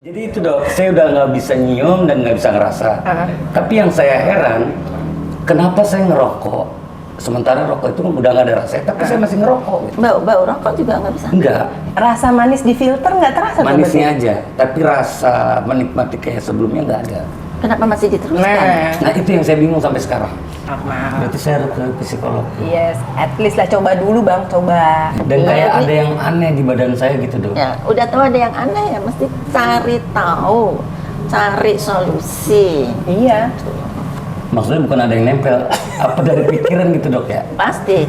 Jadi itu dok, saya udah nggak bisa nyium dan nggak bisa ngerasa. Tapi yang saya heran, kenapa saya ngerokok? Sementara rokok itu udah nggak ada rasanya, tapi saya masih ngerokok. Gitu. Bau rokok juga nggak bisa? Enggak. Rasa manis di filter nggak terasa? Manisnya aja, tapi rasa menikmati kayak sebelumnya nggak ada. Kenapa masih diteruskan? Nah itu yang saya bingung sampai sekarang. Maaf. Berarti saya harus ke psikolog. Yes, at least lah coba dulu bang, coba. Dan kayak Iya, ada yang aneh di badan saya gitu dok. Ya, udah tahu ada yang aneh ya, mesti cari tahu, cari solusi. Iya. Maksudnya bukan ada yang nempel, apa dari pikiran gitu dok ya? Pasti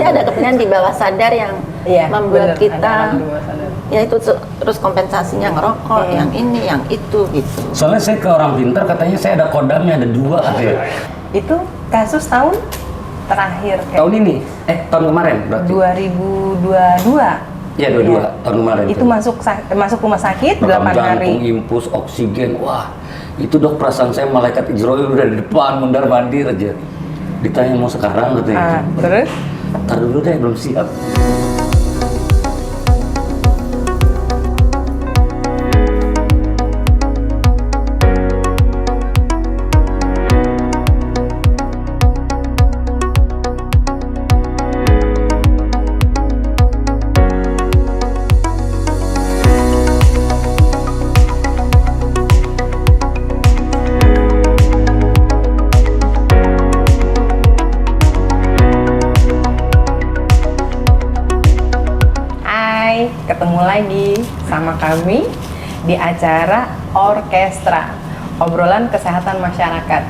ada kepentingan di bawah sadar yang Iya, membuat bener, kita ada di bawah sadar. ya itu terus kompensasinya ngerokok, yang ini, yang itu gitu. Soalnya saya ke orang pintar katanya saya ada kodamnya, ada 2 katanya. Itu kasus tahun terakhir kayak Tahun ini? Tahun kemarin berarti? 2022. Ya 22, tahun kemarin. Itu masuk rumah sakit 8 hari. Jantung, infus, oksigen, wah itu dok perasaan saya malaikat Israel udah di depan, mundar mandir aja. Ditanya mau sekarang katanya. Terus? Ntar dulu deh, belum siap. Ketemu lagi sama kami di acara Orkestra Obrolan Kesehatan Masyarakat.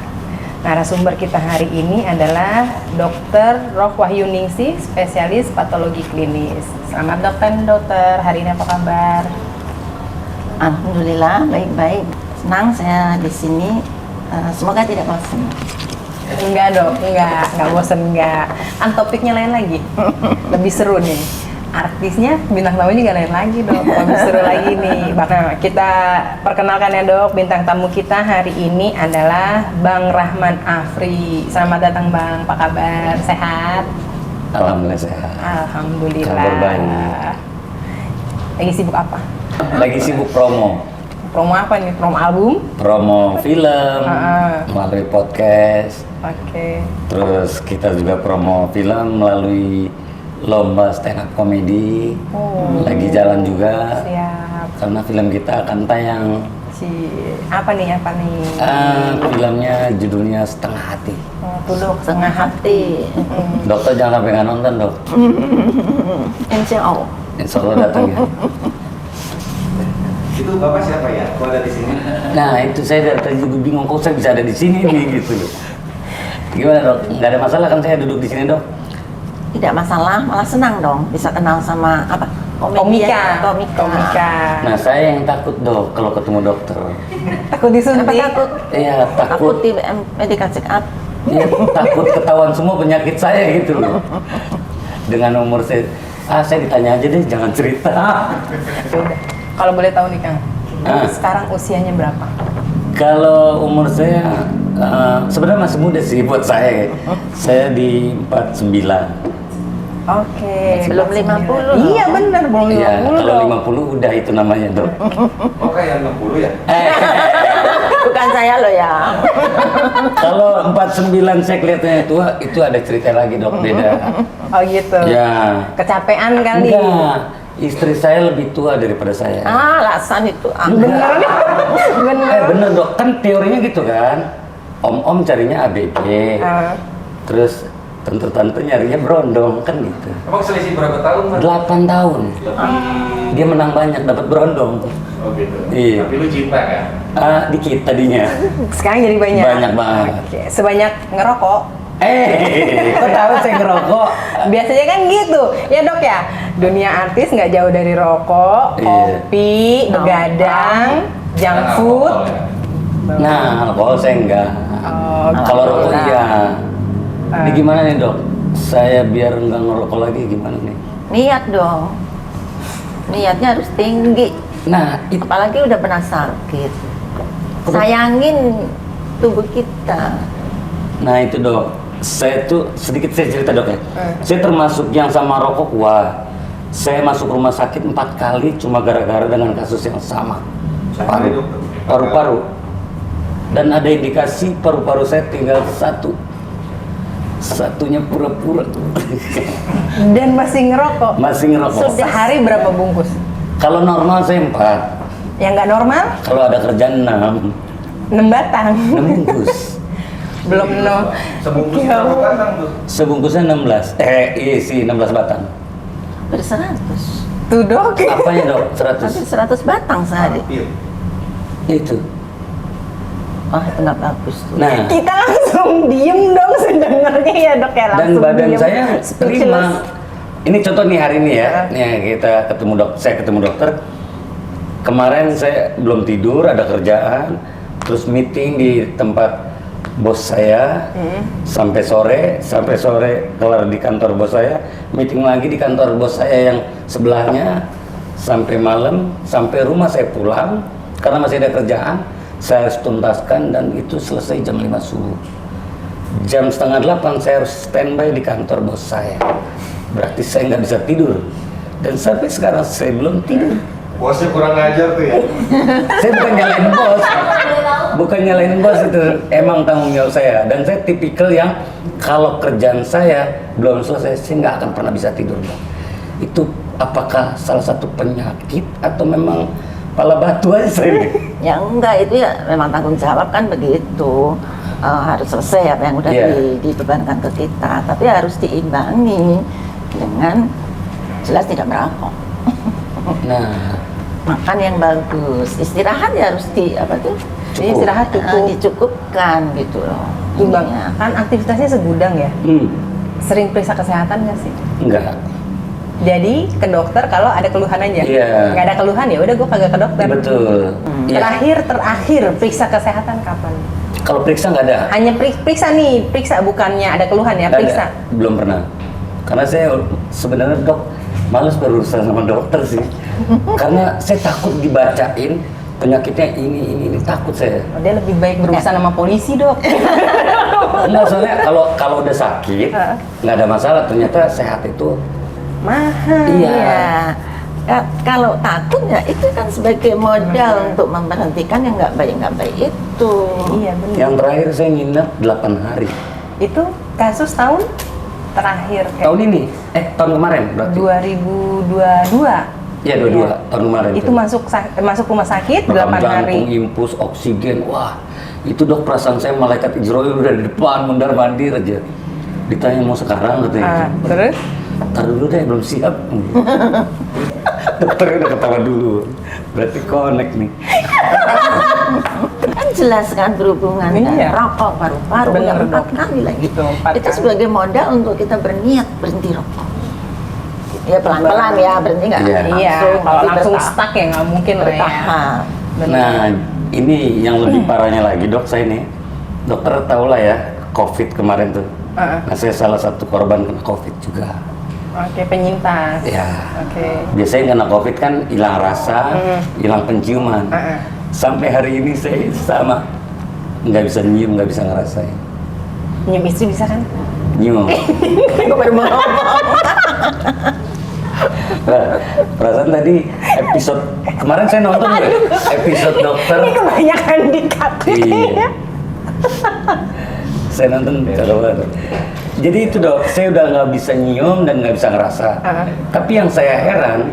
Narasumber kita hari ini adalah Dr. Roh Wahyuningsih, spesialis patologi klinis. Selamat dokter, hari ini apa kabar? Alhamdulillah baik-baik. Senang saya di sini. Semoga tidak bosan. Enggak dok, enggak bosen enggak. Kan topiknya lain lagi, lebih seru nih. Artisnya, bintang tamu juga lain lagi dok, lebih seru lagi nih. Nah, kita perkenalkan ya dok, bintang tamu kita hari ini adalah Bang Rahman Afri. Selamat datang Bang, apa kabar? Sehat? Alhamdulillah sehat. Alhamdulillah. Kabar baik. Lagi sibuk apa? Lagi sibuk promo. Promo apa nih? Promo album? Promo film, melalui podcast. Oke. Terus kita juga promo film melalui lomba stand up comedy. Lagi jalan juga. Siap. Karena film kita akan tayang. Apa nih? Filmnya judulnya Setengah Hati. Tuh dok, Setengah hati. Dokter jangan sampai nggak nonton dok. Insya Allah. Insya Allah datang ya. Itu bapak siapa ya? Kok ada di sini? Nah itu saya dari tadi juga bingung kok saya bisa ada di sini nih gitu loh. Gimana dok? Nggak ada masalah kan saya duduk di sini dok? Tidak masalah, malah senang dong bisa kenal sama apa? Komika. Nah saya yang takut dok kalau ketemu dokter. Takut disuntik? Kenapa takut? Iya Takut takut. di medical check up. Iya takut ketahuan semua penyakit saya gitu loh. Dengan umur saya ditanya aja deh jangan cerita. Kalau boleh tahu nih Kang, sekarang usianya berapa? Kalau umur saya sebenarnya masih muda sih buat saya. Saya di 49. Oke. Belum 50. Iya benar, belum 50 Iya, kalau dong. 50 udah itu namanya dok. Oh kayak 60 ya? Bukan saya loh ya. Kalau 49 saya kelihatannya tua, itu ada cerita lagi dok, beda. Oh gitu. Ya. Kecapean kali. Enggak, istri saya lebih tua daripada saya. Alasan itu. Bener. Bener dok, kan teorinya gitu kan. Om carinya ABG, terus tante-tante nyarinya berondong, kan gitu. Emang selisih berapa tahun? 8 tahun. Dia menang banyak, dapat berondong. Oh gitu. Iya. Tapi lu cinta kan? Dikit tadinya. Sekarang jadi banyak. Banyak banget. Oke. Sebanyak ngerokok. Kok tahu saya ngerokok? Biasanya kan gitu, ya dok ya. Dunia artis nggak jauh dari rokok, Iya. kopi, begadang, junk food. Nah, alkohol saya enggak. Oh, Kalau rokok iya. Ini Ah. gimana nih dok? Saya biar nggak ngerokok lagi gimana nih? Niat dong. Niatnya harus tinggi. Nah, itu Apalagi udah pernah sakit. Sayangin tubuh kita. Nah itu dok, saya tuh sedikit saya cerita dok ya. Saya termasuk yang sama rokok kuat. Saya masuk rumah sakit 4 kali cuma gara-gara dengan kasus yang sama. paru-paru. Dan ada indikasi paru-paru saya tinggal satunya pura-pura. Dan masih ngerokok. Masih ngerokok. Sehari berapa bungkus? Kalau normal saya 4. Yang nggak normal? Kalau ada kerjaan 6. 6 batang. 6 bungkus. Belum no. Sebungkus berapa batang tuh? Sebungkusnya 16. Iya sih 16 batang. Ber-100. Tuh dok. Apanya dok? 100. Hampir 100 batang sehari. Hampir. Itu. Oh, itu nggak bagus tuh. Nah, Kita langsung diem dong sedengarnya ya dok ya, dan langsung badan diem. saya Speechless. terima. Ini contoh nih hari ini ya. Nih kita saya ketemu dokter. Kemarin saya belum tidur, ada kerjaan, terus meeting di tempat bos saya sampai sore kelar di kantor bos saya, meeting lagi di kantor bos saya yang sebelahnya sampai malam, sampai rumah saya pulang karena masih ada kerjaan, saya harus tuntaskan dan itu selesai jam 5 subuh. Jam setengah 8 saya harus standby di kantor bos saya. Berarti saya nggak bisa tidur. Dan sampai sekarang saya belum tidur. Bosnya kurang ajar tuh ya. Saya bukan nyalain bos. Bukan nyalain bos itu. Emang tanggung jawab saya. Dan saya tipikal yang kalau kerjaan saya belum selesai, saya nggak akan pernah bisa tidur. Itu apakah salah satu penyakit atau memang pala batu aja saya? Ya enggak, itu ya memang tanggung jawab kan begitu. Harus selesai apa yang udah dibebankan ke kita, tapi harus diimbangi dengan jelas tidak merokok. Nah, Makan yang bagus, istirahat ya harus Jadi istirahat cukup. dicukupkan gitu loh. Bang, Ininya. kan aktivitasnya segudang ya. Sering periksa kesehatan nggak sih? enggak. Jadi ke dokter kalau ada keluhan aja. Iya. Nggak ada keluhan ya udah gue kagak ke dokter. Betul. Iya. Terakhir periksa kesehatan kapan? Kalau periksa nggak ada. Hanya periksa bukannya ada keluhan ya, Nggak periksa. ada. Belum pernah. Karena saya sebenarnya males berurusan sama dokter sih. Karena saya takut dibacain penyakitnya ini takut saya. Oh, dia lebih baik berurusan sama polisi dok. Enggak, soalnya kalau udah sakit nggak ada masalah. Ternyata sehat itu Mahal. iya. Iya. Kalau takut ya itu kan sebagai modal untuk memberhentikan yang nggak baik itu. Iya benar. Yang terakhir saya nginep 8 hari. Itu kasus tahun terakhir kayak Tahun ini? Tahun kemarin berarti? 2022. Iya, 22 tahun kemarin. Itu masuk rumah sakit 8 hari. Jantung, infus, oksigen. Wah, itu dok perasaan saya malaikat Israel udah di depan mondar mandir aja. Ditanya mau sekarang katanya. Terus? Ntar dulu deh, belum siap. Dokternya udah ketawa dulu. Berarti connect nih. Kan jelas kan berhubungan Iya. kan? Rokok paru-paru Bener, yang 4 Dok. kali lagi. Gitu, 4 Itu kali. sebagai modal untuk kita berniat berhenti rokok. Ya pelan-pelan ya, berhenti nggak Iya. Iya, kalau tapi langsung bertahap. stuck ya nggak mungkin lah ya. Bertahap. Nah, ini yang lebih parahnya lagi dok, saya nih. Dokter tau lah ya, COVID kemarin tuh. Nah, saya salah satu korban kena COVID juga. Oke, penyintas. Ya. Oke. Biasanya kena COVID kan hilang rasa, hilang penciuman. Sampai hari ini saya sama, nggak bisa nyium, nggak bisa ngerasain. Nyium istri bisa kan? Nyium. Gue baru mau ngomong. Nah, perasaan tadi episode kemarin saya nonton tuh, episode dokter. Ini kebanyakan di-cut. Iya. Saya nonton banget. Jadi itu dok, saya udah nggak bisa nyium dan nggak bisa ngerasa. Tapi yang saya heran,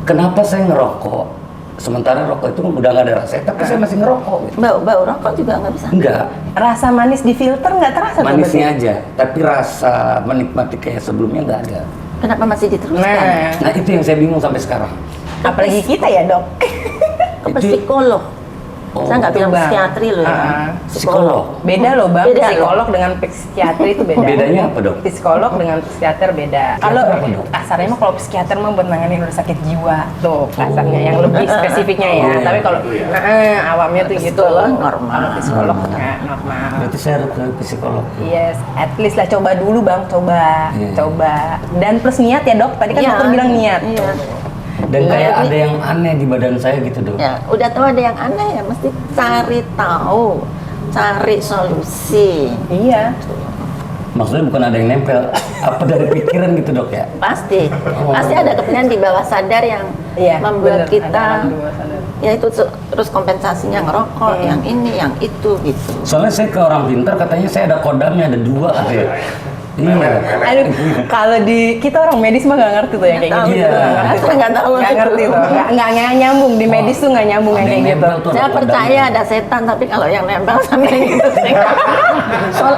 kenapa saya ngerokok? Sementara rokok itu udah nggak ada rasanya, tapi saya masih ngerokok. Gitu. Bau rokok juga nggak bisa. Enggak, Rasa manis di filter nggak terasa tuh manisnya berarti? aja. Tapi rasa menikmati kayak sebelumnya nggak ada. Kenapa masih diteruskan? Nah, Nah itu yang saya bingung sampai sekarang. apalagi kita ya dok. Ke Itu- psikolog. Oh, Saya nggak bilang Bang. psikiatri loh ya. Psikolog. Beda loh bang, Beda loh. psikolog dengan psikiatri itu beda. Bedanya apa dok? Psikolog dengan psikiater beda. Kalau apa, Dok? kasarnya mah kalau psikiater mah buat nanganin udah sakit jiwa tuh kasarnya yang lebih spesifiknya ya. Oh, iya. Tapi kalau awamnya tuh gitu Psikolog loh. normal. Kalau psikolog nggak normal. Berarti saya harus ke psikolog. Yes, at least lah coba dulu bang, coba. Iya. Dan plus niat ya dok. Tadi kan Iya. dokter bilang niat. Iya. Dan kayak Jadi- ada yang aneh di badan saya gitu dok. Ya, udah tahu ada yang aneh ya, mesti cari tahu, cari solusi. Iya. Maksudnya bukan ada yang nempel, apa dari pikiran gitu dok ya? Pasti ada kepentingan di bawah sadar yang Iya. membuat bener, kita ada alam di bawah sadar. ya itu terus kompensasinya ngerokok, yang ini, yang itu gitu. Soalnya saya ke orang pintar katanya saya ada kodamnya, ada 2 katanya. Iya. Aduh, kalau di kita orang medis mah nggak ngerti tuh yang kayak gitu. Iya. Nggak tahu. Nggak ngerti tuh. Nggak nyambung di medis tuh nggak nyambung yang Ada kayak yang gitu. nempel tuh. Saya ada percaya kodamnya. ada setan, tapi kalau yang nempel sama yang gitu sih. Soal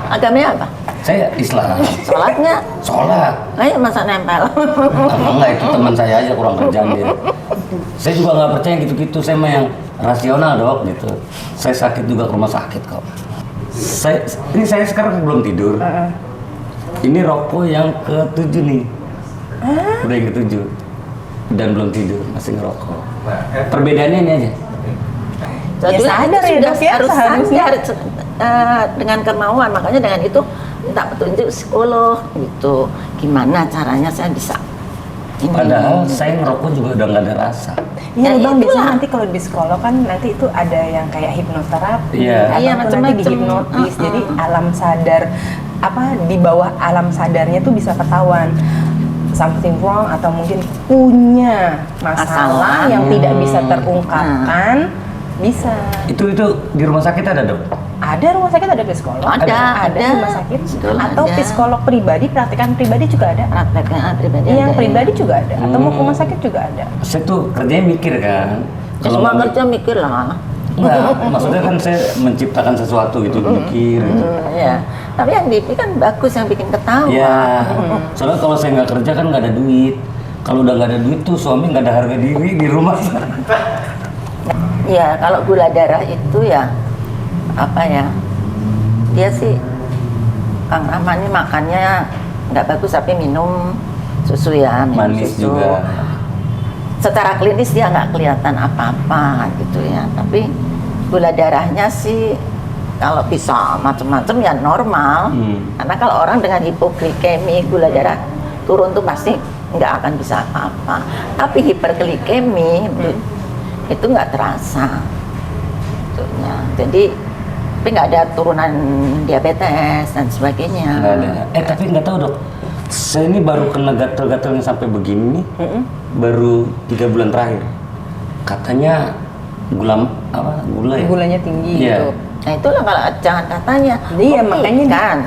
agamanya apa? Saya Islam. Sholatnya? Sholat. Ayo masa nempel. Apa enggak, itu teman saya aja kurang kerjaan dia. Saya juga nggak percaya gitu-gitu, saya mah yang rasional dok gitu. Saya sakit juga ke rumah sakit kok. Saya sekarang belum tidur. Ini rokok yang ke-7 nih. Udah yang ke-7. Dan belum tidur, masih ngerokok. Perbedaannya ini aja. Jadi Ya sadar ya, sudah Dok, ya, harus seharusnya. sadar dengan kemauan, makanya dengan itu minta petunjuk psikolog gitu. Gimana caranya saya bisa ini. Padahal saya ngerokok juga udah nggak ada rasa. Iya Ya, bang, biasanya itulah. nanti kalau di psikolog kan nanti itu ada yang kayak hipnoterapi, Iya. ataupun Iya, nanti macam-macam. dihipnotis. Jadi alam sadar di bawah alam sadarnya tuh bisa ketahuan something wrong atau mungkin punya masalah Masalah. yang tidak bisa terungkapkan, bisa. Itu di rumah sakit ada dok? Ada rumah sakit, ada psikolog, Ada. rumah sakit, Betul, atau ada. psikolog pribadi, praktekan pribadi juga ada. Prakteknya pribadi Yang ada, pribadi juga ada, atau mau ke Hmm. rumah sakit juga ada. Saya tuh kerjanya mikir kan. Semua nggak- kerja mikir lah. Enggak, maksudnya kan saya menciptakan sesuatu gitu, mikir gitu. Ya. Tapi yang bikin kan bagus, yang bikin ketawa. Ya, soalnya kalau saya nggak kerja kan nggak ada duit. Kalau udah nggak ada duit tuh suami nggak ada harga diri di rumah. Ya, kalau gula darah itu ya apa ya? Dia sih Kang Rahman ini makannya nggak bagus, tapi minum susu ya, minum Manis susu. juga. Secara klinis dia nggak kelihatan apa-apa gitu ya, tapi gula darahnya sih kalau bisa macam-macam ya normal. Karena kalau orang dengan hipoglikemi gula darah turun tuh pasti nggak akan bisa apa-apa. Tapi hiperglikemi itu nggak terasa. Sebetulnya. Jadi tapi nggak ada turunan diabetes dan sebagainya. Nggak ada. Tapi nggak tahu dok. Saya ini baru kena gatal-gatalnya sampai begini nih. Baru 3 bulan terakhir. Katanya gula ya? Gulanya tinggi Iya. gitu. Nah itulah kalau jangan katanya. Iya, makanya kan.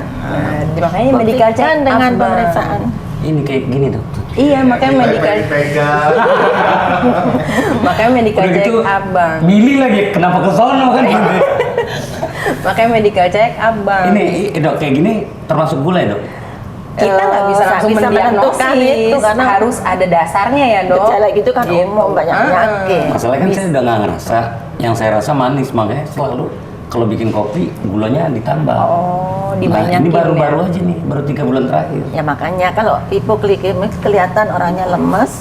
Makanya medical check up, dengan Bang. pemeriksaan. Ini kayak gini dok. Iya, makanya medical Pegang. makanya medical Udah check gitu, up, Bang. milih lagi kenapa ke sono kan gitu. Makanya medical check up, Bang. Ini dok kayak gini termasuk gula ya dok? Kita nggak bisa Nggak langsung bisa menentukan mendiagnosis, itu, karena harus ada dasarnya ya, Dok. gejala gitu kan umum, banyak penyakit. Masalahnya kan saya udah nggak ngerasa. Yang saya rasa manis, makanya selalu kalau bikin kopi gulanya ditambah. Oh, Nah, dibanyakin ini baru-baru ya. aja nih, baru 3 bulan terakhir. Ya makanya kalau hipoglikemi kelihatan orangnya lemes,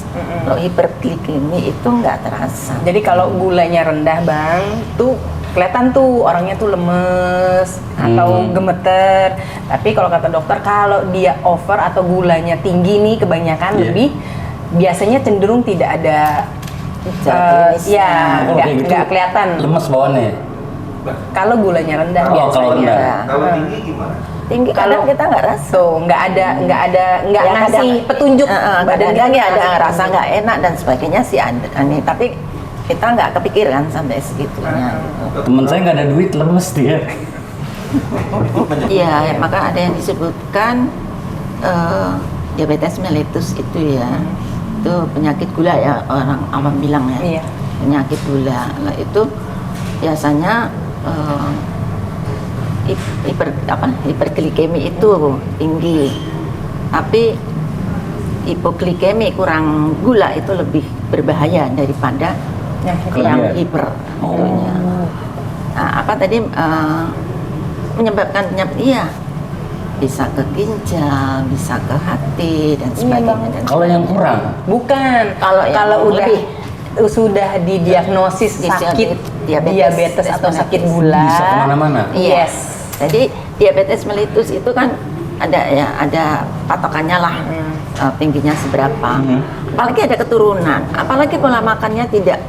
kalau hiperglikemi itu nggak terasa. Jadi kalau gulanya rendah, Bang, tuh kelihatan tuh orangnya tuh lemes atau gemeter. Tapi kalau kata dokter, kalau dia over atau gulanya tinggi nih kebanyakan Iya. lebih, biasanya cenderung tidak ada Gejala klinisnya. ya Kalau kayak gitu, nggak kelihatan. lemes bawaannya ya? Kalau gulanya rendah Oh, biasanya. kalau rendah. Ya. Kalau tinggi gimana? Tinggi kadang kita nggak rasa. Tuh nggak Ya, ngasih kadang- petunjuk badan kita kita ada ngasih rasa petunjuk. nggak enak dan sebagainya sih ada nih, tapi kita nggak kepikiran sampai segitunya. gitu. Temen saya nggak ada duit, lemes dia. Iya, maka ada yang disebutkan diabetes mellitus itu ya, itu penyakit gula ya, orang awam bilang ya, Iya. penyakit gula. Nah, itu biasanya hiperglikemi itu tinggi, tapi hipoglikemi kurang gula itu lebih berbahaya daripada Yang yang Kelebihan. hiper. tentunya. Nah, apa tadi menyebabkan penyakit? Iya, bisa ke ginjal, bisa ke hati dan sebagainya. Bang. dan Kalau yang kurang, Bukan. Kalau yang Kalau udah lebih. sudah didiagnosis sakit diabetes atau sakit gula. bisa kemana-mana. Iya. Yes. Jadi diabetes mellitus itu kan ada ya, ada patokannya lah, tingginya seberapa. Apalagi ada keturunan, apalagi pola makannya tidak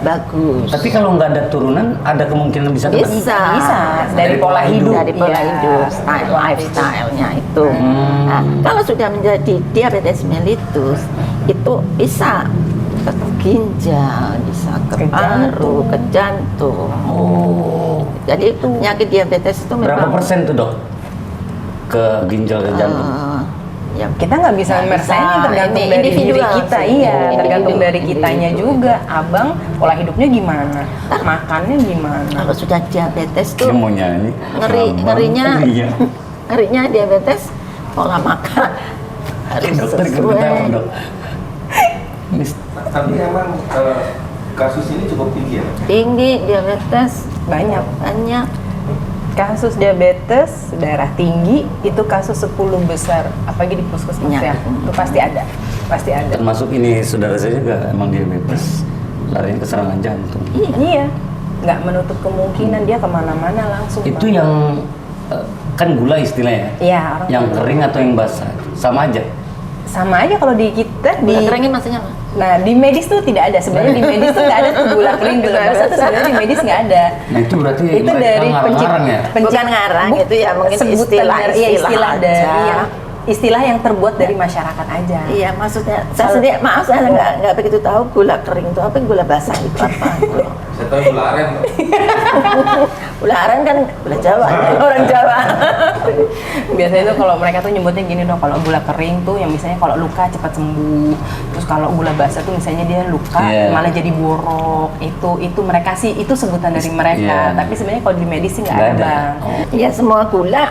bagus. tapi kalau nggak ada turunan, ada kemungkinan bisa kena. Bisa. Bisa dari pola hidup. Dari pola Iya. hidup, lifestyle-nya itu. Nah, kalau sudah menjadi diabetes mellitus, itu bisa ke ginjal, bisa ke Ke paru, ke jantung. Oh. Jadi penyakit diabetes itu Berapa memang persen tuh dok? Ke ginjal dan jantung? ya Kita nggak bisa Nggak mersain, bisa. tergantung Ini dari diri individual kita. sih. Iya, Oh. tergantung dari kitanya Individu. juga. Abang pola hidupnya gimana, makannya gimana. kalau sudah diabetes tuh Dia mau nyanyi. Iya. ngerinya diabetes pola makan harus Dokter sesuai. kenapa dok? Ini Tapi emang kasus ini cukup tinggi ya? Tinggi diabetes Banyak. banyak. Kasus diabetes, darah tinggi, itu kasus 10 besar. Apalagi di puskesmas ya, Penyakit. itu pasti ada. Pasti ada. termasuk ini saudara saya juga emang diabetes, larinya ke serangan jantung. Iya, nggak menutup kemungkinan dia kemana-mana langsung. Itu Bang. yang kan gula istilahnya. Iya, orang Yang kering atau yang basah sama aja. sama aja kalau di kita di Gula keringnya maksudnya apa? Nah, di medis tuh tidak ada. Sebenarnya di medis tuh nggak ada tuh gula kering, gula basah tuh sebenarnya di medis nggak ada. Nah itu berarti Itu mereka dari ngarang-ngarang ya. Bukan ngarang, itu ya mungkin sebutan dari- iya, istilah dari aja. istilah yang terbuat dari masyarakat aja. Iya, maksudnya saya sendiri maaf saya nggak begitu tahu gula kering itu apa, gula basah itu apa. Saya tahu gula aren. Gula aren kan gula Jawa, orang Jawa. Biasanya tuh kalau mereka tuh nyebutnya gini dong, kalau gula kering tuh yang misalnya kalau luka cepat sembuh. Terus kalau gula basah tuh misalnya dia luka Iya. malah jadi borok. Itu mereka sih itu sebutan dari mereka. Iya. Tapi sebenarnya kalau di medis sih nggak Nggak ada, ada. Bang. Oh. Iya, semua gula.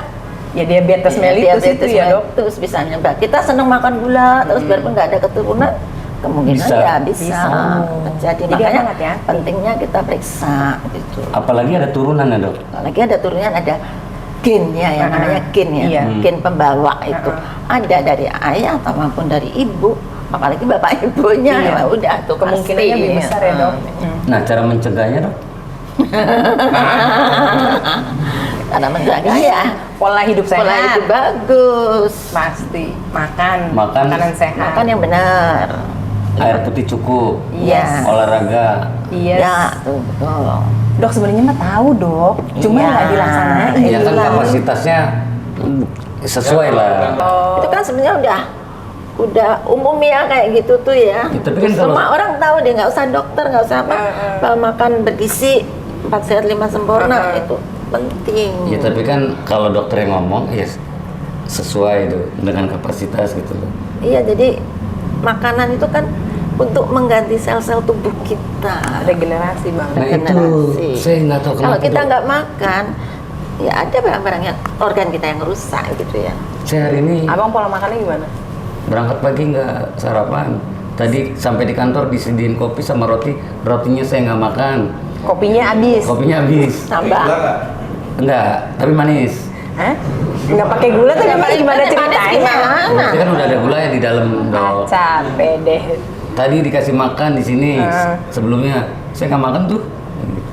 Ya diabetes mellitus itu ya, Dok. Terus bisa nyebab. Kita senang makan gula, terus biarpun nggak ada keturunan, kemungkinan Bisa. ya bisa Bisa. terjadi. Jadi Makanya abang hati-hati. pentingnya kita periksa gitu. Apalagi ada turunan ya dok. Apalagi ada turunan, ada gen ya, yang namanya gen ya, Iya. gen pembawa itu ada dari ayah atau maupun dari ibu, apalagi bapak ibunya Iya. ya udah tuh Kemungkinannya pasti. lebih besar ya, Dok. Nah cara mencegahnya dok? Karena menjaga ya Pola hidup sehat. pola hidup bagus, Pasti makan Makan. makanan sehat. makan yang benar. Air putih cukup, Iya. olahraga. Iya. Ya, tuh betul. Dok sebenarnya mah tahu, Dok. Cuma Iya. nggak dilaksanain. Ya kan Iya. kapasitasnya sesuai lah. Itu kan sebenarnya udah umum ya kayak gitu tuh ya. Ya, tapi kan kalau- Semua orang tahu deh, nggak usah dokter, nggak usah apa. Kalau makan bergizi 4 sehat 5 sempurna itu penting. Ya tapi kan kalau dokter yang ngomong ya sesuai itu dengan kapasitas gitu loh. Iya, jadi makanan itu kan untuk mengganti sel-sel tubuh kita. Regenerasi, Bang. Nah itu Regenerasi. saya nggak tahu Kalau kenapa kita Dok. nggak makan, ya ada barang-barang yang organ kita yang rusak gitu ya. Saya hari ini Abang pola makannya gimana? berangkat pagi nggak sarapan. Tadi sampai di kantor disediain kopi sama roti, rotinya saya nggak makan. Kopinya habis. Kopinya habis. Tambah. Gula nggak? Enggak, tapi manis. Hah? Nggak pakai gula tuh gimana Manis ceritanya? gimana? Berarti kan udah ada gula ya di dalam dok. Capek deh. Tadi dikasih makan di sini sebelumnya saya nggak makan tuh. Gitu.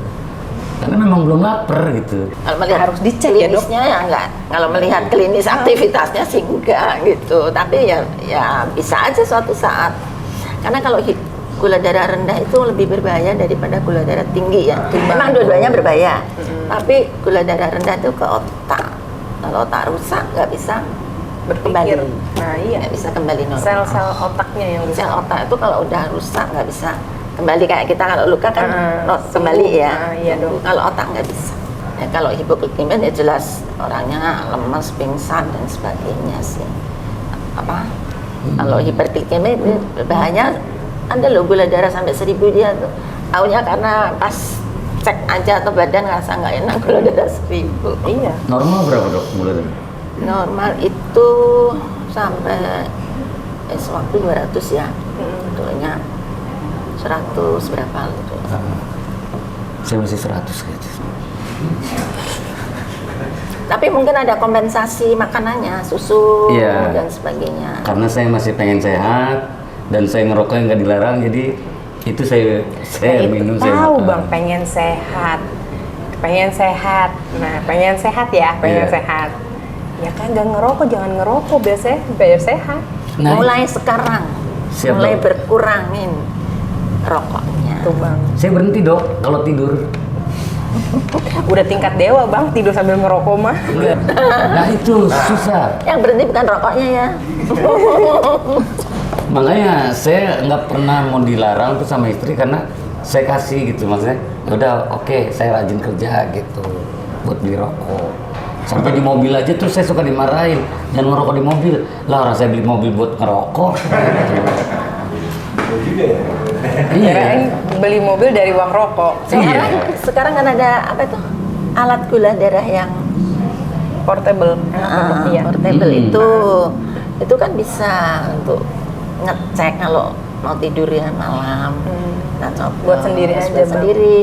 Karena memang belum lapar gitu. Kalau melihat Harus dicek ya, Dok. klinisnya ya enggak. Kalau melihat klinis aktivitasnya sih enggak gitu. Tapi ya bisa aja suatu saat. Karena kalau gula darah rendah itu lebih berbahaya daripada gula darah tinggi ya. Memang dua-duanya berbahaya. Tapi gula darah rendah itu ke otak. Kalau otak rusak nggak bisa Berpikir. kembali. Nah iya. Nggak bisa kembali normal. Sel-sel otaknya yang rusak. Sel otak itu kalau udah rusak nggak bisa kembali, kayak kita kalau luka kan Sembuh. kembali ya. Iya dong. Kalau otak nggak bisa. Ya, kalau hipoglikemia ya jelas orangnya lemas, pingsan dan sebagainya sih. Apa? Kalau hiperglikemia itu bahayanya ada loh, gula darah sampai 1000 dia tuh. Taunya karena pas cek aja atau badan ngerasa nggak enak, gula darah 1000. Iya. Normal berapa dok gula darah? Normal itu sampai waktu 200 ya. Betulnya 100 berapa gitu. Saya masih 100 kayaknya. Tapi mungkin ada kompensasi makanannya, susu Iya. dan sebagainya. Karena saya masih pengen sehat dan saya ngerokok yang nggak dilarang, jadi itu saya Nah, minum, itu saya tahu makan. Bang, pengen sehat. Pengen sehat. Nah, pengen sehat ya, pengen Iya. sehat. Ya kan gak ngerokok, jangan ngerokok biasanya biar sehat. Nah, Mulai sekarang, Siap, mulai Dok. berkurangin rokoknya. Tuh Bang. saya berhenti dok kalau tidur. Udah tingkat dewa Bang, tidur sambil ngerokok mah. Nah itu susah. Yang berhenti bukan rokoknya ya. Makanya saya nggak pernah mau dilarang tuh sama istri karena saya kasih gitu, maksudnya udah oke, saya rajin kerja gitu buat beli rokok. Sampai di mobil aja tuh saya suka dimarahin, jangan ngerokok di mobil. Lah orang saya beli mobil buat ngerokok. juga ya. Iya. Kirain beli mobil dari uang rokok. Sekarang kan ada apa tuh alat gula darah yang Portable. Iya. portable Hmm. itu kan bisa untuk ngecek kalau mau tidur ya malam. Nah, coba Buat sendiri aja, buat Bang. sendiri.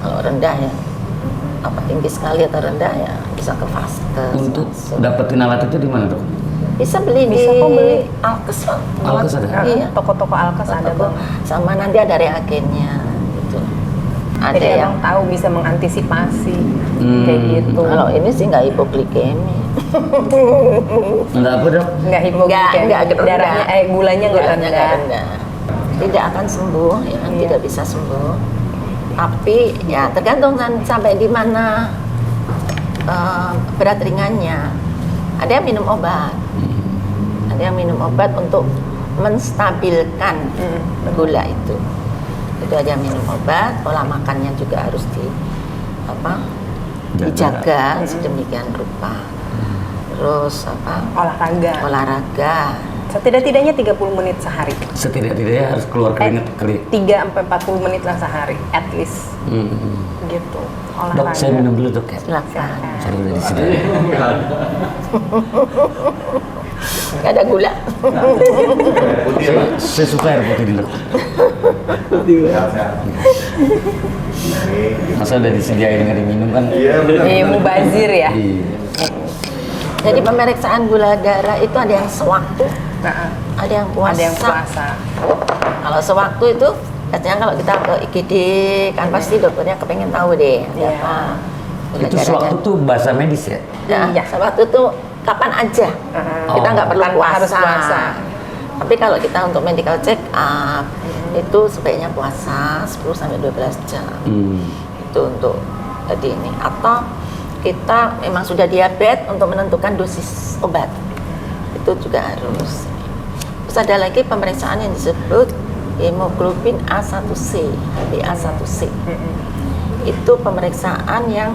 Kalau rendah ya apa tinggi sekali atau rendah ya bisa ke vaskes. Untuk langsung. dapetin alat itu di mana dok? Bisa beli Bisa di kok beli. Alkes Bang. Alkes ada? Iya. Toko-toko Alkes ada Toko. Bang. Sama nanti ada reagennya gitu. Ada Jadi yang abang tahu bisa mengantisipasi Hmm. kayak gitu. kalau ini sih nggak hipoglikemi. Enggak apa dok? Nggak hipoglikemi, Nggak darahnya, gulanya nggak Gulanya rendah. rendah. Tidak akan sembuh, ya, Iya. tidak bisa sembuh. Tapi ya tergantung kan sampai di mana berat ringannya. Ada yang minum obat, ada yang minum obat untuk menstabilkan gula itu. Itu aja minum obat, pola makannya juga harus dijaga sedemikian rupa. Terus olahraga. Setidak-tidaknya 30 menit sehari. Setidak-tidaknya harus keluar keringet kering. 3-40 menit lah sehari, at least. Gitu. Dok, Olahraga. saya minum dulu dok ya. Silakan. Saya udah di sini. Gak ada gula. Saya suka air putih dulu. Masa udah disediain nggak diminum kan? Iya benar. Mubazir ya. Iya. Jadi pemeriksaan gula darah itu ada yang sewaktu, Nah, ada yang puasa. ada yang puasa. Kalau sewaktu itu biasanya kalau kita ke IGD kan pasti dokternya kepengen tahu deh ada Iya. apa. Gula Itu darahnya. sewaktu tuh bahasa medis ya? Ya, Iya. sewaktu itu kapan aja. Kita nggak perlu Tanpa puasa. harus puasa. Tapi kalau kita untuk medical check up itu sebaiknya puasa 10 sampai 12 jam. Itu untuk tadi ini, atau kita memang sudah diabetes untuk menentukan dosis obat itu juga harus. Terus ada lagi pemeriksaan yang disebut hemoglobin A1C, HbA1c. Itu pemeriksaan yang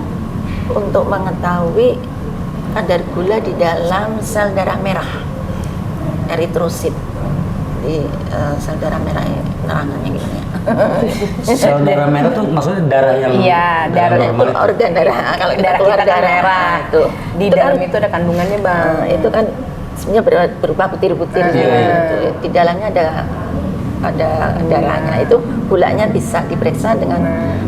untuk mengetahui kadar gula di dalam sel darah merah, eritrosit. Di sel darah merah ini nerangannya gimana ya? Sel darah merah tuh maksudnya darah yang Iya, darah normal Itu organ darah. Kalau kita Darah keluar kita kan darah merah. itu. Di Itu dalam kan, itu ada kandungannya, Bang. itu kan sebenarnya berupa butir-butir gitu. Di dalamnya ada darahnya. Itu gulanya bisa diperiksa dengan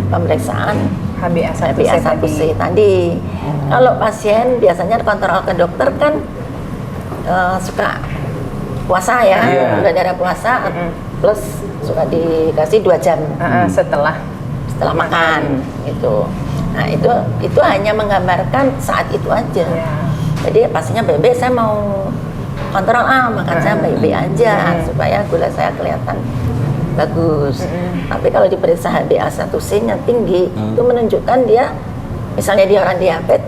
pemeriksaan HbA1c tadi. Kalau pasien biasanya kontrol ke dokter kan suka puasa ya, Iya. gula darah puasa, plus suka dikasih 2 jam Setelah makan gitu. Nah itu hanya menggambarkan saat itu aja. Iya. Jadi pastinya bebek saya mau kontrol makan saya baik-baik aja supaya gula saya kelihatan bagus. Tapi kalau diperiksa HbA1c-nya tinggi, itu menunjukkan dia, misalnya dia orang diabetes,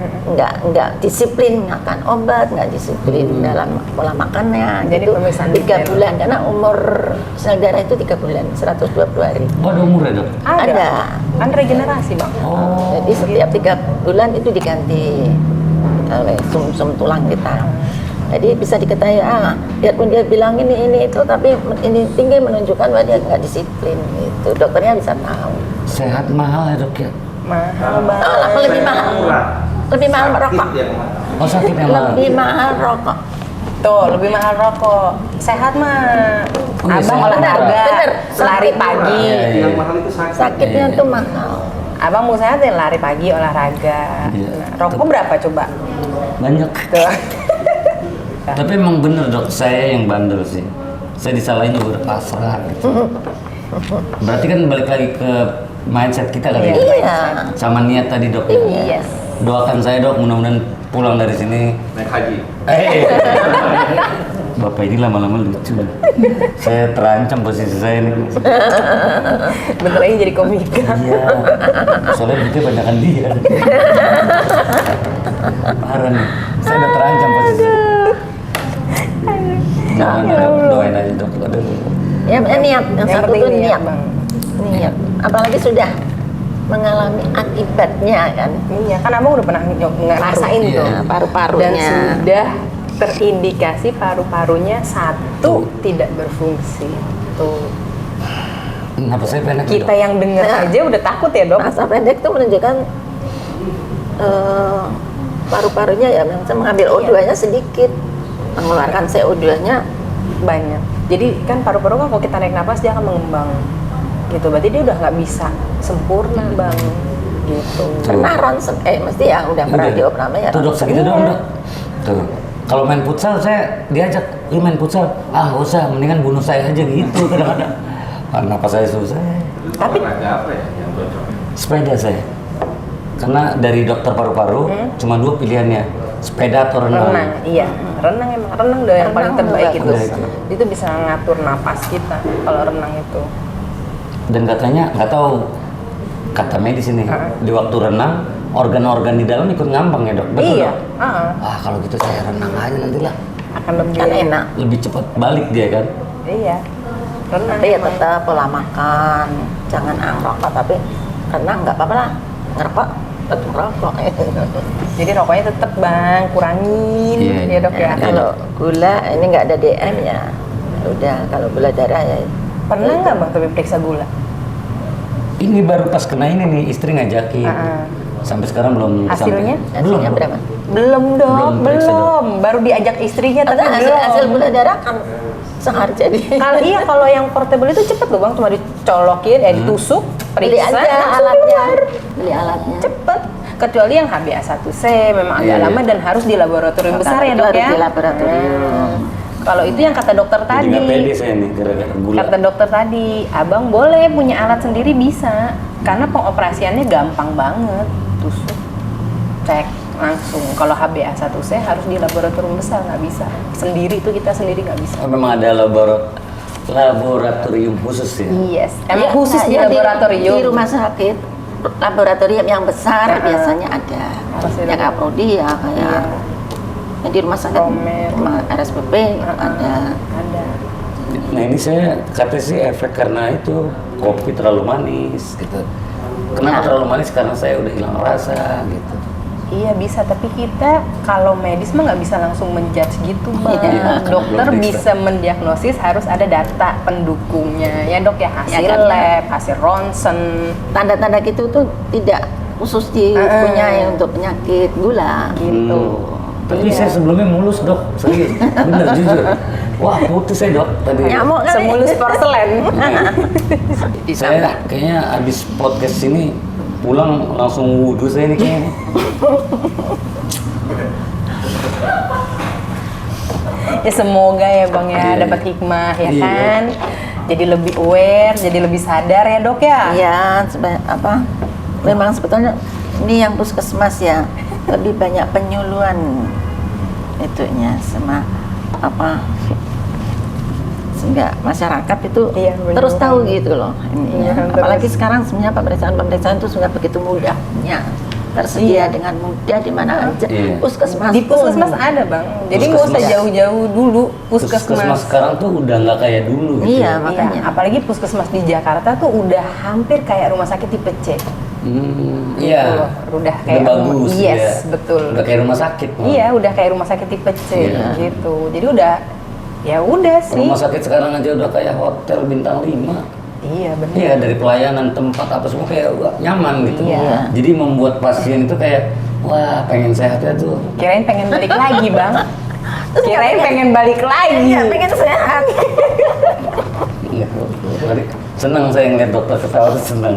nggak disiplin makan obat, nggak disiplin dalam pola makannya. Jadi Gitu. pemeriksaan 3 detail. bulan, karena umur sel darah itu 3 bulan, 120 hari. Oh, ada umurnya dok? Ada. Kan regenerasi, Bang. Oh. Jadi setiap 3 bulan itu diganti oleh sum-sum tulang kita. Jadi bisa diketahui, biarpun dia bilang ini itu, tapi ini tinggi menunjukkan bahwa dia nggak disiplin gitu. Dokternya bisa tahu. Sehat mahal ya dok ya? Mahal, Bang. Lebih mahal. Lebih mahal merokok. Oh sakit yang mahal? Lebih mahal rokok. Tuh, lebih mahal rokok. Sehat mah. Oh, iya, Abang sehat. olahraga, Bener. lari pagi. Iya, iya. Yang mahal itu sakit. Sakitnya Iya. tuh mahal. Abang mau sehat ya lari pagi, olahraga. Iya. Nah, rokok berapa coba? Banyak. Tuh. Tapi emang bener dok, saya yang bandel sih. Saya disalahin juga pasrah gitu. Berarti kan balik lagi ke mindset kita kali ya? Iya. Sama niat tadi dok ya? Yes. Doakan saya dok, mudah-mudahan pulang dari sini. Naik haji. Bapak ini lama-lama lucu. Saya terancam posisi saya nih. Bentar lagi jadi komika. Iya. Soalnya duitnya banyakan dia. Parah nih. Saya udah terancam posisi. Mudah-mudahan Insya dok, doain aja dok. Aduh. Ya, niat. Yang satu penting tuh niat. Bang. Niat. Apalagi sudah mengalami akibatnya kan. Iya, kan abang udah pernah ngerasain Iya. tuh. Nah, paru-parunya. Dan sudah terindikasi paru-parunya satu tidak berfungsi. Tuh. Kenapa saya pendek Kita dok? yang dengar Nah. aja udah takut ya dok. Masa pendek itu menunjukkan paru-parunya ya bisa mengambil O2-nya sedikit, mengeluarkan CO2-nya Banyak. Jadi kan paru-paru kan kalau kita naik napas dia akan mengembang. Gitu, berarti dia udah nggak bisa sempurna bang. Gitu. pernah ronsen, mesti ya udah pernah Udah. dioperasi ya. Tuh dok segitu dong dok. Tuh. Kalau main futsal saya diajak, "Ih main futsal." Ah nggak usah, mendingan bunuh saya aja gitu kadang-kadang. Kenapa saya susah? Tapi- olahraga apa ya yang cocok? Sepeda saya. Karena dari dokter paru-paru cuma 2 pilihannya, sepeda atau renang. Renang, iya. Renang emang renang udah yang paling Renang terbaik bagus. itu. Udah itu. Itu bisa ngatur napas kita kalau renang itu. Dan katanya nggak tahu kata medis ini di waktu renang organ-organ di dalam ikut ngambang ya dok. Betul Iya. dok? Ah kalau gitu saya renang aja nanti lah. Akan lebih Kan enak. Lebih cepat balik dia kan. Iya. Renang. Tapi ya emang. tetap pola makan, jangan ngerokok, tapi renang nggak apa-apa lah. Ngerokok, tetap ngerokok. Jadi rokoknya tetap bang, kurangin Iya, ya dok ya. Nah, kalau gula ini nggak ada DM ya, udah. Kalau gula darah ya. Pernah nggak bang tapi periksa gula? Ini baru pas kena ini nih istri ngajakin. Sampai sekarang belum Hasilnya? sampai. Hasilnya berapa? Belum dok, Belum periksa, belum. Baru diajak istrinya tapi Hasil, belum. hasil gula darah kan sehari jadi. Kalau iya kalau yang portable itu cepet loh bang, cuma dicolokin, ditusuk, Beli periksa, aja langsung alatnya. keluar. Beli alatnya. Cepet. Kecuali yang HbA1c memang agak Iya, lama iya. dan harus di laboratorium besar ya Itu dok harus ya. di laboratorium. Kalau itu yang kata dokter Jadi nggak pede tadi, saya nih gara-gara gula. kata dokter tadi, abang boleh punya alat sendiri bisa, karena pengoperasiannya gampang banget, tusuk, cek langsung. Kalau HbA1c harus di laboratorium besar, nggak bisa. Sendiri itu kita sendiri nggak bisa. Oh, memang ada laboratorium khusus ya. Yes, emang Ya, khusus di ya, laboratorium. Di rumah sakit laboratorium yang besar biasanya ada. Pasti Yang ada. Aprodi ya kayak yang di rumah sakit Romer. rumah RSPB ada. Ada. Nah ini saya katanya sih efek karena itu kopi terlalu manis gitu. Kenapa terlalu manis? Karena saya udah hilang rasa gitu. Iya bisa, tapi kita kalau medis mah nggak bisa langsung menjudge gitu bang. Iya, Dokter belum bisa periksa. mendiagnosis, harus ada data pendukungnya ya dok ya, hasil Ya, kan? lab, hasil ronsen. Tanda-tanda gitu tuh tidak khusus dipunyai untuk penyakit gula gitu. Tapi Iya. saya sebelumnya mulus dok, serius, bener jujur. Wah putus saya dok tadi. Nyamuk kali. Semulus porselen. Saya kayaknya abis podcast ini pulang langsung wudhu saya nih kayaknya. Ya semoga ya bang ya Iya. dapat hikmah ya Iya. kan. Jadi lebih aware, jadi lebih sadar ya dok ya. Iya, apa? Memang sebetulnya ini yang puskesmas ya lebih banyak penyuluhan itunya sama apa sehingga masyarakat itu Iya, benar. terus tahu gitu loh ininya. Iya, Apalagi terus. sekarang sebenarnya pemeriksaan itu sudah begitu mudahnya tersedia dengan mudah di mana aja. Iya. Puskesmas Di puskesmas pun. ada bang. Jadi nggak usah Puskesmas. jauh-jauh dulu Puskesmas puskesmas. sekarang tuh udah nggak kayak dulu gitu. Iya, Iya, makanya. apalagi puskesmas di Jakarta tuh udah hampir kayak rumah sakit tipe C. Hmm, Gitu iya. loh. Udah kayak bagus. yes, ya. betul. Udah kayak rumah sakit. malah. Iya, udah kayak rumah sakit tipe C Iya. gitu. Jadi udah ya udah sih. Rumah sakit sekarang aja udah kayak hotel bintang 5. Iya, benar. Iya, dari pelayanan tempat apa semua kayak wah, nyaman gitu. Iya. Jadi membuat pasien itu kayak wah pengen sehat ya tuh. Kirain pengen balik lagi, Bang. Kirain pengen balik lagi. Iya, pengen sehat. Iya, senang saya ngeliat dokter ketawa tuh senang.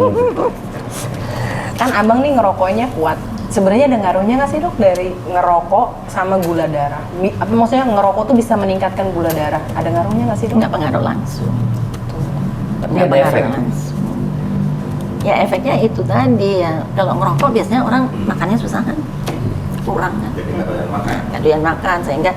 Kan Abang nih ngerokoknya kuat. Sebenarnya ada ngaruhnya nggak sih dok dari ngerokok sama gula darah? Apa maksudnya ngerokok tuh bisa meningkatkan gula darah? Ada ngaruhnya nggak sih dok? Nggak pengaruh langsung. Tapi Nggak ada efek. pengaruh langsung. Ya efeknya itu tadi ya. Kalau ngerokok biasanya orang makannya susah kan, kurang kan, Jadi nggak doyan makan. nggak doyan makan sehingga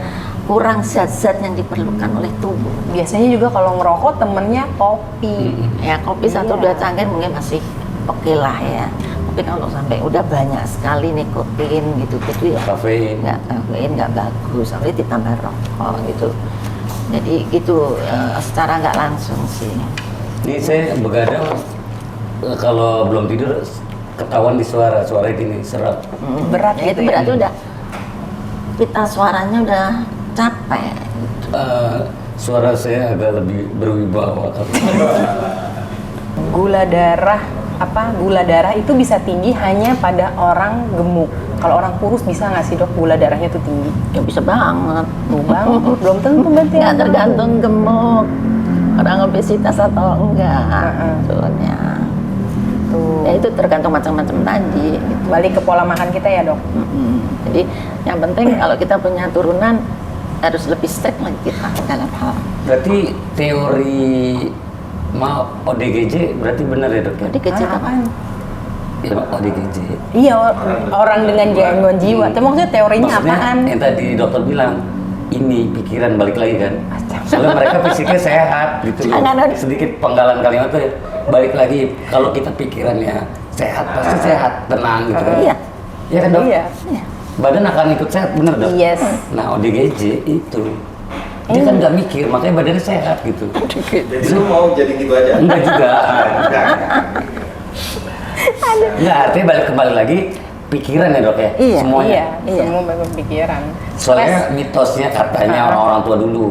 kurang zat-zat yang diperlukan oleh tubuh. Biasanya juga kalau ngerokok temennya kopi. Ya kopi satu Iya. dua cangkir mungkin masih oke lah ya. Tapi kalau sampai udah banyak sekali nikotin gitu ya Kafein. nggak kafein nggak bagus. Sampai ditambah rokok gitu. Jadi itu secara nggak langsung sih. Ini saya begadang kalau belum tidur ketahuan di suara gini serak. Berat Ya, gitu itu ya? berarti udah pita suaranya udah capek. Suara saya agak lebih berwibawa. Gula darah itu bisa tinggi hanya pada orang gemuk. Kalau orang kurus bisa nggak sih dok gula darahnya tuh tinggi? Ya bisa banget. Belum tentu berarti. Nggak tergantung gemuk, orang obesitas atau enggak. Soalnya Tuh. ya itu tergantung macam-macam tadi. Gitu. Balik ke pola makan kita ya dok. Jadi yang penting kalau kita punya turunan harus lebih strict lagi kita dalam hal. Berarti teori ODGJ berarti benar ya dok? Jadi kecil apa? Apaan? Ya, ODGJ. Iya, orang dengan gangguan jiwa. Tapi maksudnya teorinya Maksudnya, apaan? yang tadi dokter bilang, ini pikiran balik lagi kan. Soalnya mereka fisiknya sehat gitu loh. Jangan. Sedikit penggalan kalimat tuh balik lagi. Kalau kita pikirannya sehat, pasti sehat, tenang gitu kan. Iya. Iya kan dok? Iya. Iya. Badan akan ikut sehat, bener dok? Yes. Nah ODGJ itu, dia kan nggak mikir, makanya badannya sehat gitu. Jadi lu mau jadi gitu aja? Enggak juga. Enggak, artinya kembali lagi pikiran ya dok ya? Iya, Semuanya. Iya. Semua berpikiran. Soalnya mitosnya katanya orang-orang tua dulu,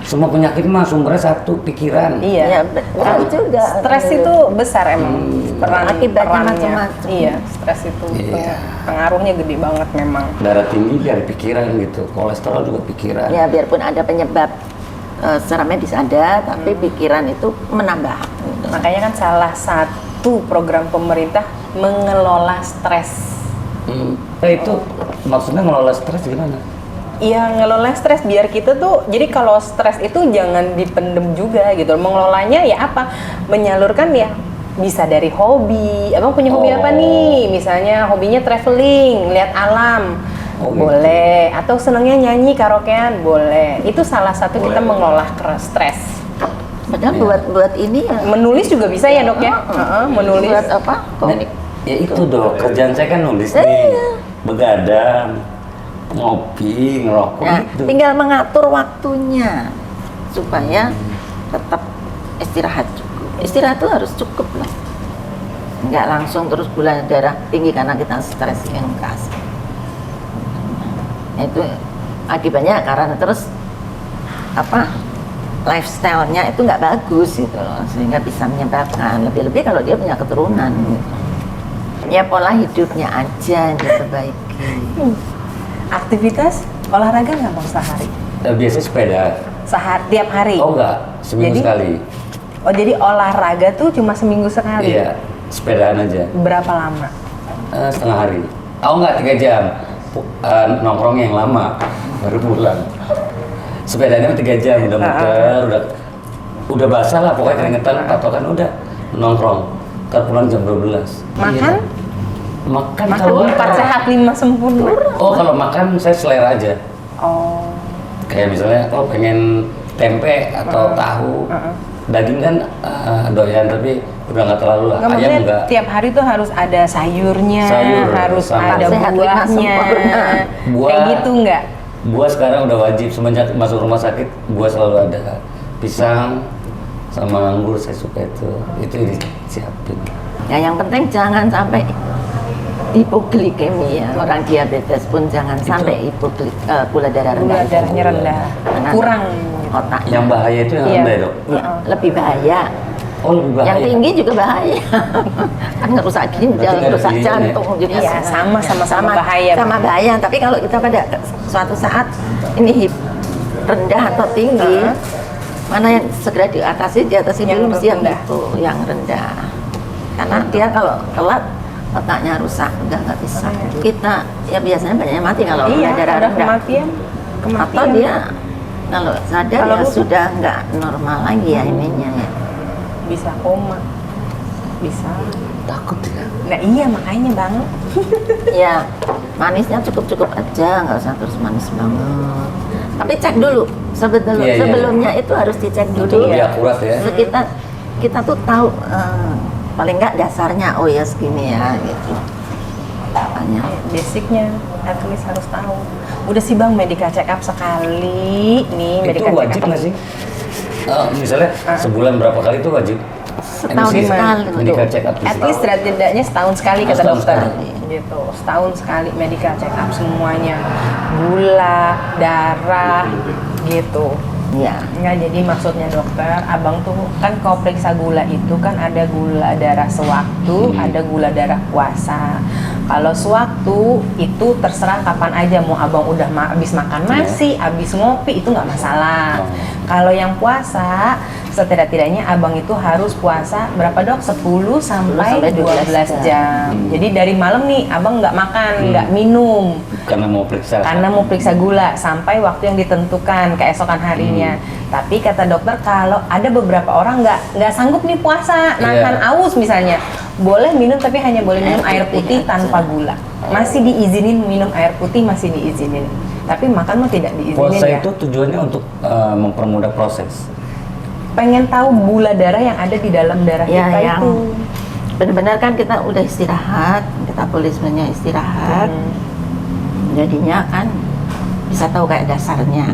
semua penyakit mah sumbernya satu, pikiran. Iya. Ya, betul juga. Stres itu besar emang. Akibatnya perannya. macam-macam. Iya, stres itu Iya. pengaruhnya gede banget memang. Darah tinggi dari pikiran gitu, kolesterol juga pikiran. Ya biarpun ada penyebab secara medis ada, tapi pikiran itu menambah. Gitu. Makanya kan salah satu program pemerintah mengelola stres. Nah, itu maksudnya ngelola stres gimana? Iya, ngelola stres biar kita tuh, jadi kalau stres itu jangan dipendem juga gitu. Mengelolanya ya apa? Menyalurkan ya bisa dari hobi. Abang punya hobi apa nih? Misalnya hobinya traveling, lihat alam. Oh, gitu. Boleh. Atau senangnya nyanyi, karaokean, boleh. Itu salah satu kita mengolah stres. Padahal Iya. buat ini ya. Menulis juga bisa ya dok ya? Menulis. Buat apa? Dan, ya itu dok, kerjaan saya kan nulis nih, begadang, ngopi, ngerokok Nah, gitu. tinggal mengatur waktunya supaya tetap istirahat cukup. Istirahat itu harus cukup loh. Nggak langsung terus gula darah tinggi karena kita stres yang keras. Nah, itu akibatnya karena terus apa lifestyle-nya itu nggak bagus gitu loh, sehingga bisa menyebabkan lebih-lebih kalau dia punya keturunan gitu. Ya pola hidupnya aja yang diperbaiki. Aktivitas olahraga nggak bang sehari? Biasanya sepeda. Tiap hari? Oh enggak, seminggu Jadi? sekali. Oh jadi olahraga tuh cuma seminggu sekali? Iya, sepedaan aja. Berapa lama? Setengah hari. Oh enggak, 3 jam. Nongkrongnya yang lama, baru pulang. Sepedanya 3 jam, udah muter, udah basah lah, pokoknya keringetan, patokan udah nongkrong. Ntar pulang jam 12. Makan? Iya. Makan Makan kalau 4 sehat 5 sempurna. Oh kalau makan saya selera aja. Oh. Kayak misalnya, pengen tempe atau tahu. Daging kan doyan, tapi udah nggak terlalu lah. Nggak, Ayam maksudnya enggak. tiap hari tuh harus ada sayurnya, Sayur, harus sama. ada Sehat 5 buahnya. sempurna. Buah. Kayak gitu nggak? Buah sekarang udah wajib, semenjak masuk rumah sakit buah selalu ada. Pisang sama anggur saya suka itu disiapin. Ya yang penting jangan sampai hipoglikemia. Orang diabetes pun jangan sampai gula darah rendah. Gula darahnya rendah, Karena kurang. otak. Yang bahaya itu yang Iya. rendah ya, dok? Ya, lebih bahaya. Oh lebih bahaya. Yang tinggi juga bahaya. Kan ngerusak ginjal, Berarti nggak ada ngerusak pilihan ya? jantung juga. Iya, sama bahaya. Sama bahaya. Tapi kalau kita pada suatu saat ini rendah atau tinggi, mana yang segera diatasi Yang dulu mesti yang rendah. itu, yang rendah. Karena dia kalau telat otaknya rusak, nggak bisa. Kita ya biasanya banyaknya mati kalau Iya, gula darah ada rendah. kematian. Atau dia kalau sadar Kalau ya rusak. sudah nggak normal lagi ya ininya ya. Bisa koma. Bisa. Takut ya. Nah iya makanya bang. Ya, manisnya cukup-cukup aja, nggak usah terus manis banget. Tapi cek dulu, Iya, iya. sebelumnya itu harus dicek dulu. Lebih akurat ya. Terus kita tuh tahu paling nggak dasarnya, oh ya segini ya gitu. Makanya basicnya, at least harus tahu. Udah sih bang, medical check up sekali nih, Itu medical wajib check up. nggak sih? Misalnya sebulan berapa kali itu wajib? Setahun MCS, sekali. medical check up. At least setidaknya setahun sekali kata Setahun dokter. sekali. Gitu, setahun sekali medical check up semuanya, gula, darah, gitu. Iya. Nggak, jadi maksudnya dokter, abang tuh kan kalau periksa gula itu kan ada gula darah sewaktu, ada gula darah puasa. Kalau sewaktu itu terserah kapan aja, mau abang udah habis makan nasi, habis ngopi itu nggak masalah. Kalau yang puasa, setidak-tidaknya abang itu harus puasa berapa dok? 10 sampai 12 jam. Jadi dari malam nih abang nggak makan, nggak minum. Karena mau periksa. Karena mau periksa gula sampai waktu yang ditentukan keesokan harinya. Tapi kata dokter kalau ada beberapa orang nggak sanggup nih puasa, nahan aus misalnya, boleh minum tapi hanya boleh minum air putih tanpa gula. Masih diizinin minum air putih, masih diizinin. Tapi makan mah tidak diizinin Puasa ya. itu tujuannya untuk mempermudah proses. Pengen tahu gula darah yang ada di dalam darah Ya, kita yang itu. benar-benar kan kita udah istirahat, metabolismenya istirahat, jadinya kan bisa tahu kayak dasarnya.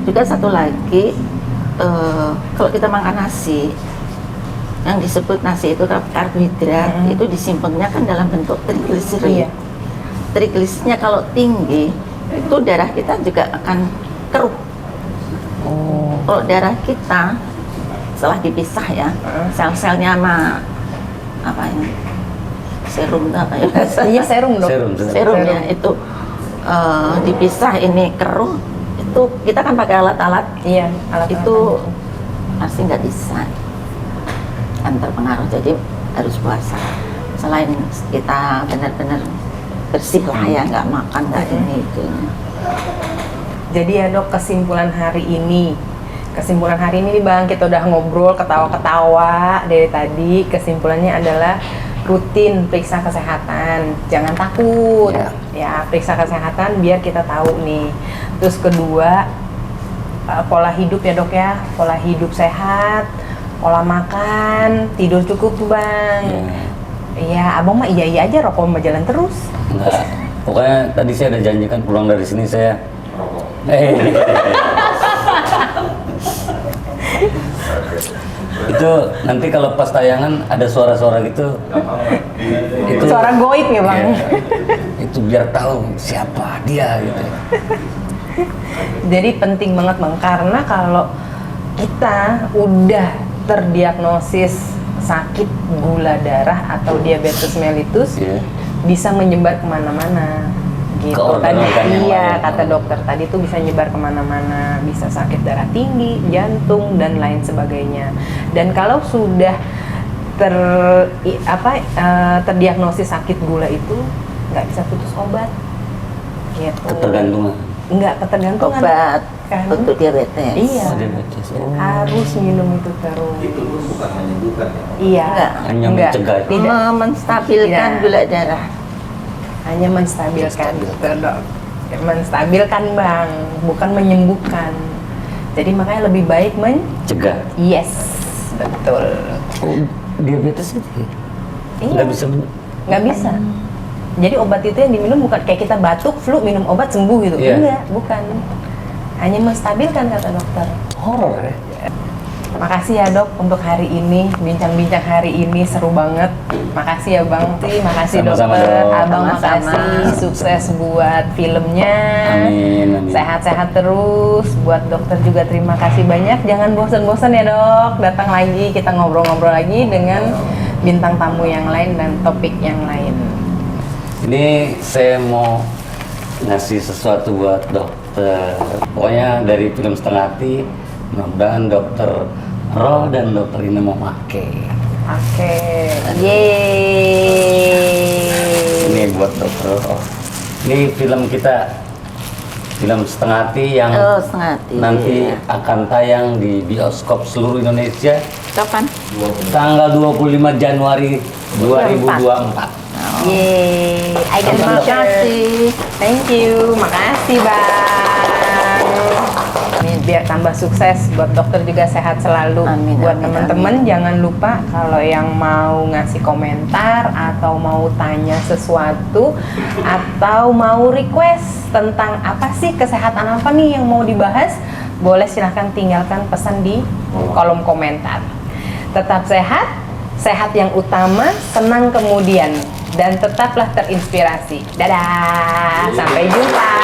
Juga satu lagi, kalau kita makan nasi, yang disebut nasi itu karbohidrat, itu disimpannya kan dalam bentuk trigliserid. Iya. Trigliseridnya kalau tinggi, itu darah kita juga akan keruh. Kalau darah kita setelah dipisah ya, sel-selnya sama apa ya, serum itu apa ya? Iya serum dok. Serum. Serumnya itu dipisah, ini keruh, itu kita kan pakai alat-alat, Iya. Alat itu pasti nggak bisa, kan terpengaruh. Jadi harus puasa. Selain kita benar-benar bersih lah ya, nggak makan nggak ini itu. Jadi ya dok, kesimpulan hari ini nih bang, kita udah ngobrol ketawa-ketawa dari tadi. Kesimpulannya adalah rutin periksa kesehatan, jangan takut ya, periksa kesehatan biar kita tahu nih. Terus kedua, pola hidup ya dok ya, pola hidup sehat, pola makan, tidur cukup tuh bang. Iya, abang mah iya aja, rokok mah jalan terus. Enggak. Pokoknya tadi saya ada janjikan pulang dari sini saya. Itu nanti kalau pas tayangan ada suara-suara gitu. Itu Suara goib ya bang. Iya. Itu biar tahu siapa dia gitu. Jadi penting banget bang, karena kalau kita udah terdiagnosis sakit gula darah atau diabetes mellitus, bisa menyebar kemana-mana gitu. Organ-organ yang Iya, lain. kata dokter tadi tuh bisa nyebar kemana-mana, bisa sakit darah tinggi, jantung dan lain sebagainya. Dan kalau sudah terdiagnosis sakit gula itu nggak bisa putus obat gitu. Ketergantungan. Nggak ketergantungan Obat kan? untuk diabetes. Iya. Oh, diabetes. Oh. Harus minum itu terus. Itu pun bukan menyembuhkan ya. Iya. Enggak. Hanya Enggak. mencegah. Tidak. Menstabilkan Tidak. gula darah. Hanya menstabilkan, betul dok. Ya, menstabilkan bang, bukan menyembuhkan. Jadi makanya lebih baik Cegah. yes, betul. Oh, diabetes itu Iya. nggak bisa Nggak bisa. Jadi obat itu yang diminum bukan kayak kita batuk, flu, minum obat sembuh gitu. Iya. Enggak, bukan. Hanya menstabilkan kata dokter. horor ya. Makasih ya dok untuk hari ini, bincang-bincang hari ini seru banget. Makasih ya bang Ti, makasih Sama-sama, dokter. Dok. Abang Sama-sama. makasih, sukses buat filmnya. Amin. Sehat-sehat terus. Buat dokter juga terima kasih banyak. Jangan bosan-bosan ya dok, datang lagi kita ngobrol-ngobrol lagi dengan bintang tamu yang lain dan topik yang lain. Ini saya mau ngasih sesuatu buat dokter. Pokoknya dari film Setengah Hati, mudah-mudahan dokter Roh dan dokter ini mau pakai. Oke, yeay. Ini buat dokter Roh. Ini film kita, film Setengah Hati yang Setengah hati. nanti akan tayang di bioskop seluruh Indonesia Kapan? tanggal 25 Januari 2024. Yeay, I can Terima voucher. kasih. Thank you, makasih bang. Amin. biar tambah sukses, buat dokter juga sehat selalu. Amin, Buat amin, teman-teman amin. jangan lupa kalau yang mau ngasih komentar atau mau tanya sesuatu atau mau request tentang apa sih kesehatan apa nih yang mau dibahas, boleh silahkan tinggalkan pesan di kolom komentar. Tetap sehat, sehat yang utama, senang kemudian, dan tetaplah terinspirasi. Dadah, sampai jumpa.